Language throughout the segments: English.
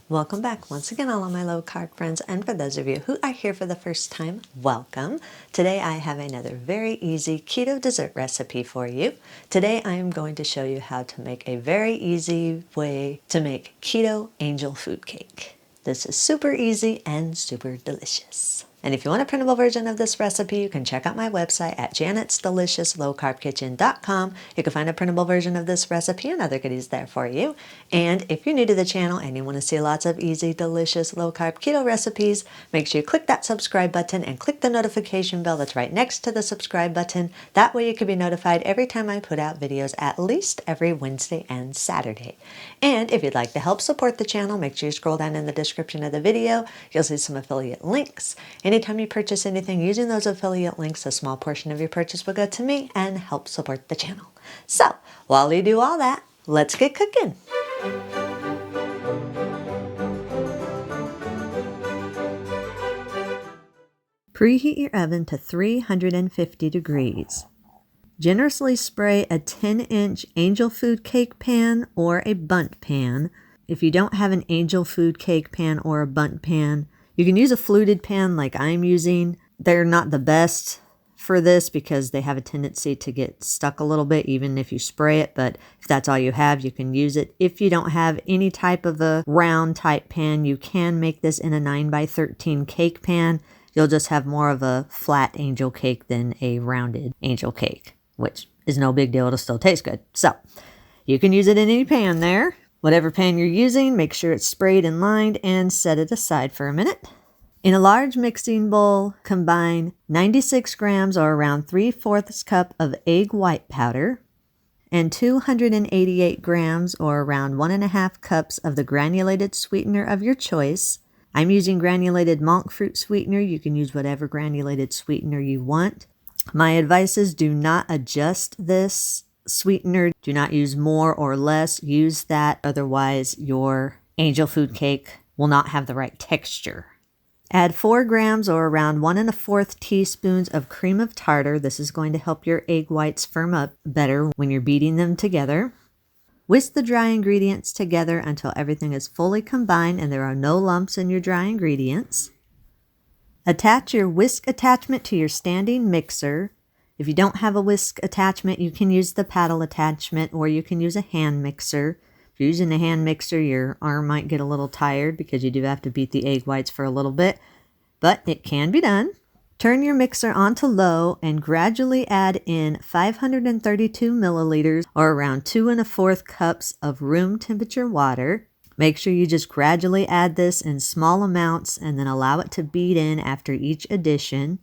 Welcome back once again, all of my low carb friends, and for those of you who are here for the first time, welcome. Today I have another very easy keto dessert recipe for you. Today I am going to show you how to make a very easy way to make keto angel food cake. This is super easy and super delicious. And if you want a printable version of this recipe, you can check out my website at janetsdeliciouslowcarbkitchen.com. You can find a printable version of this recipe and other goodies there for you. And if you're new to the channel and you want to see lots of easy, delicious, low-carb keto recipes, make sure you click that subscribe button and click the notification bell that's right next to the subscribe button. That way you can be notified every time I put out videos, at least every Wednesday and Saturday. And if you'd like to help support the channel, make sure you scroll down in the description of the video. You'll see some affiliate links. Anytime you purchase anything using those affiliate links, a small portion of your purchase will go to me and help support the channel. So, while you do all that, let's get cooking. Preheat your oven to 350 degrees. Generously spray a 10-inch angel food cake pan or a bundt pan. If you don't have an angel food cake pan or a bundt pan, you can use a fluted pan like I'm using. They're not the best for this because they have a tendency to get stuck a little bit even if you spray it, but if that's all you have, you can use it. If you don't have any type of a round type pan, you can make this in a 9x13 cake pan. You'll just have more of a flat angel cake than a rounded angel cake, which is no big deal. It'll still taste good. So you can use it in any pan there. Whatever pan you're using, make sure it's sprayed and lined and set it aside for a minute. In a large mixing bowl, combine 96 grams or around 3/4 cup of egg white powder and 288 grams or around 1.5 cups of the granulated sweetener of your choice. I'm using granulated monk fruit sweetener. You can use whatever granulated sweetener you want. My advice is do not adjust this sweetener. Do not use more or less. Use that. Otherwise, your angel food cake will not have the right texture. Add 4 grams or around 1 1/4 teaspoons of cream of tartar. This is going to help your egg whites firm up better when you're beating them together. Whisk the dry ingredients together until everything is fully combined and there are no lumps in your dry ingredients. Attach your whisk attachment to your standing mixer. If you don't have a whisk attachment, you can use the paddle attachment or you can use a hand mixer. If you're using a hand mixer, your arm might get a little tired because you do have to beat the egg whites for a little bit, but it can be done. Turn your mixer onto low and gradually add in 532 milliliters or around 2 1/4 cups of room temperature water. Make sure you just gradually add this in small amounts and then allow it to beat in after each addition.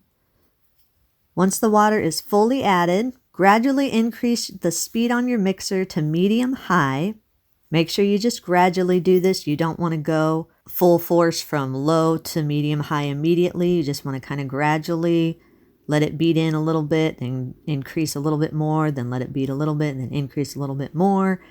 Once the water is fully added, gradually increase the speed on your mixer to medium-high. Make sure you just gradually do this. You don't want to go full force from low to medium-high immediately. You just want to kind of gradually let it beat in a little bit, then increase a little bit more, then let it beat a little bit, and then increase a little bit more.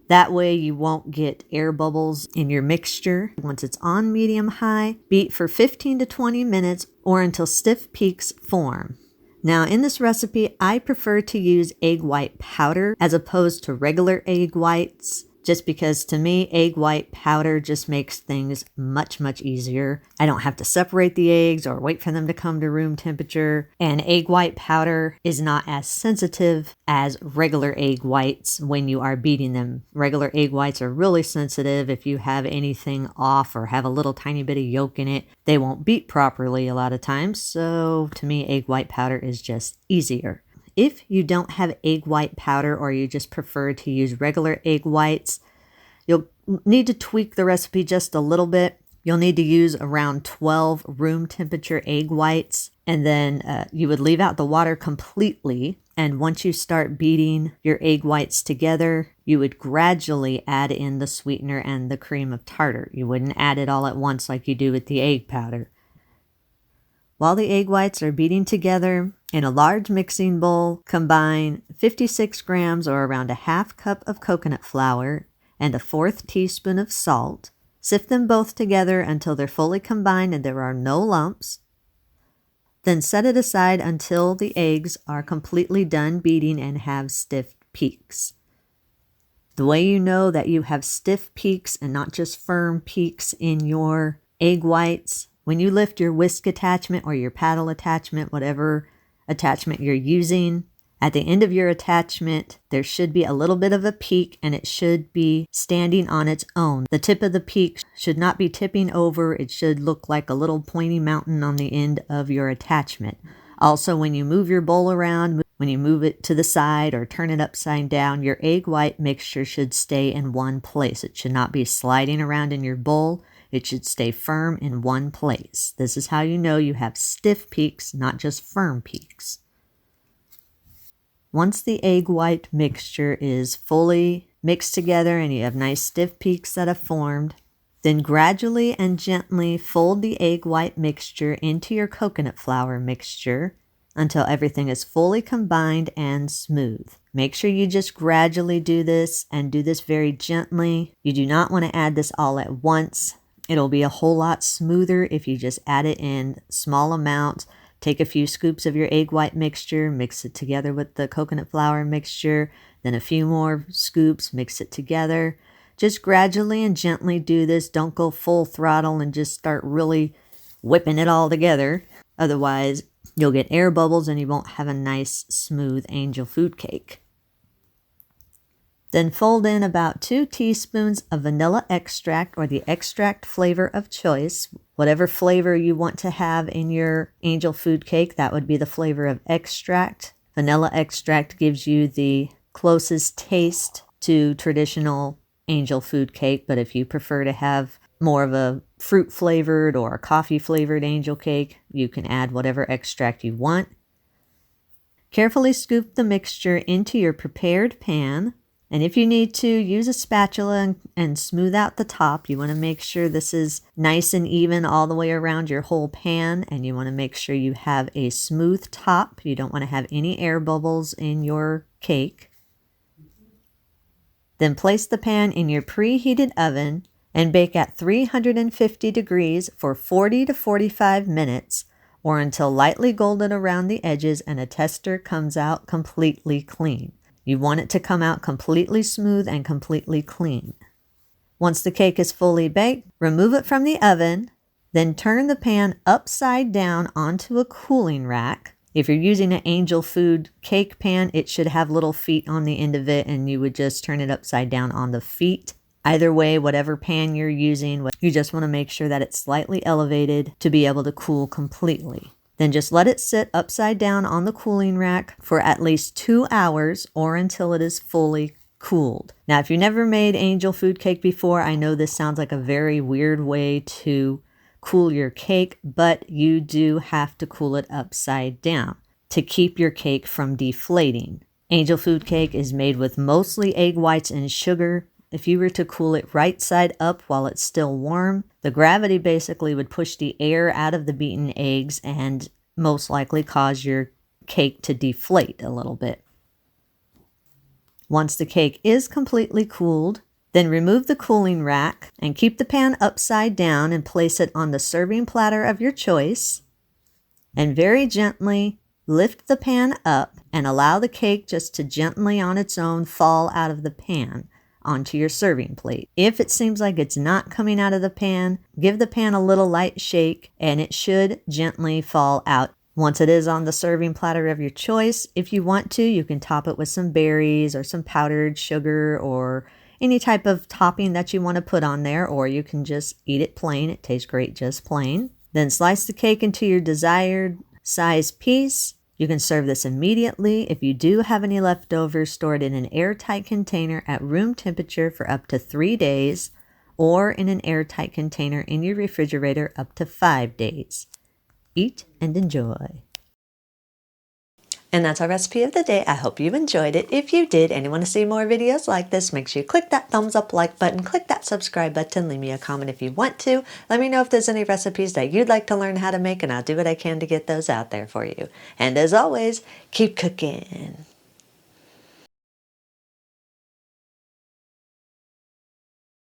That way you won't get air bubbles in your mixture. Once it's on medium-high, beat for 15 to 20 minutes or until stiff peaks form. Now in this recipe, I prefer to use egg white powder as opposed to regular egg whites, just because to me, egg white powder just makes things much, much easier. I don't have to separate the eggs or wait for them to come to room temperature. And egg white powder is not as sensitive as regular egg whites when you are beating them. Regular egg whites are really sensitive. If you have anything off or have a little tiny bit of yolk in it, they won't beat properly a lot of times. So to me, egg white powder is just easier. If you don't have egg white powder or you just prefer to use regular egg whites, you'll need to tweak the recipe just a little bit. You'll need to use around 12 room temperature egg whites, and then you would leave out the water completely. And once you start beating your egg whites together, you would gradually add in the sweetener and the cream of tartar. You wouldn't add it all at once like you do with the egg powder. While the egg whites are beating together, in a large mixing bowl, combine 56 grams or around 1/2 cup of coconut flour and 1/4 teaspoon of salt. Sift them both together until they're fully combined and there are no lumps. Then set it aside until the eggs are completely done beating and have stiff peaks. The way you know that you have stiff peaks and not just firm peaks in your egg whites, when you lift your whisk attachment or your paddle attachment, whatever attachment you're using, at the end of your attachment, there should be a little bit of a peak and it should be standing on its own. The tip of the peak should not be tipping over. It should look like a little pointy mountain on the end of your attachment. Also, when you move your bowl around, when you move it to the side or turn it upside down, your egg white mixture should stay in one place. It should not be sliding around in your bowl. It should stay firm in one place. This is how you know you have stiff peaks, not just firm peaks. Once the egg white mixture is fully mixed together and you have nice stiff peaks that have formed, then gradually and gently fold the egg white mixture into your coconut flour mixture until everything is fully combined and smooth. Make sure you just gradually do this and do this very gently. You do not want to add this all at once. It'll be a whole lot smoother if you just add it in small amounts. Take a few scoops of your egg white mixture, mix it together with the coconut flour mixture, then a few more scoops, mix it together. Just gradually and gently do this. Don't go full throttle and just start really whipping it all together. Otherwise, you'll get air bubbles and you won't have a nice, smooth angel food cake. Then fold in about 2 teaspoons of vanilla extract or the extract flavor of choice. Whatever flavor you want to have in your angel food cake, that would be the flavor of extract. Vanilla extract gives you the closest taste to traditional angel food cake, but if you prefer to have more of a fruit flavored or a coffee flavored angel cake, you can add whatever extract you want. Carefully scoop the mixture into your prepared pan. And if you need to, use a spatula and smooth out the top. You want to make sure this is nice and even all the way around your whole pan. And you want to make sure you have a smooth top. You don't want to have any air bubbles in your cake. Then place the pan in your preheated oven and bake at 350 degrees for 40 to 45 minutes or until lightly golden around the edges and a tester comes out completely clean. You want it to come out completely smooth and completely clean. Once the cake is fully baked, remove it from the oven, then turn the pan upside down onto a cooling rack. If you're using an angel food cake pan, it should have little feet on the end of it and you would just turn it upside down on the feet. Either way, whatever pan you're using, you just want to make sure that it's slightly elevated to be able to cool completely. Then just let it sit upside down on the cooling rack for at least 2 hours or until it is fully cooled. Now, if you've never made angel food cake before, I know this sounds like a very weird way to cool your cake, but you do have to cool it upside down to keep your cake from deflating. Angel food cake is made with mostly egg whites and sugar. If you were to cool it right side up while it's still warm, the gravity basically would push the air out of the beaten eggs and most likely cause your cake to deflate a little bit. Once the cake is completely cooled, then remove the cooling rack and keep the pan upside down and place it on the serving platter of your choice. And very gently lift the pan up and allow the cake just to gently on its own fall out of the pan onto your serving plate. If it seems like it's not coming out of the pan, give the pan a little light shake and it should gently fall out. Once it is on the serving platter of your choice, if you want to, you can top it with some berries or some powdered sugar or any type of topping that you want to put on there, or you can just eat it plain. It tastes great just plain. Then slice the cake into your desired size piece. You can serve this immediately. If you do have any leftovers, store it in an airtight container at room temperature for up to 3 days, or in an airtight container in your refrigerator up to 5 days. Eat and enjoy. And that's our recipe of the day. I hope you enjoyed it. If you did and you want to see more videos like this, make sure you click that thumbs up like button, click that subscribe button, leave me a comment if you want to. Let me know if there's any recipes that you'd like to learn how to make, and I'll do what I can to get those out there for you. And as always, keep cooking.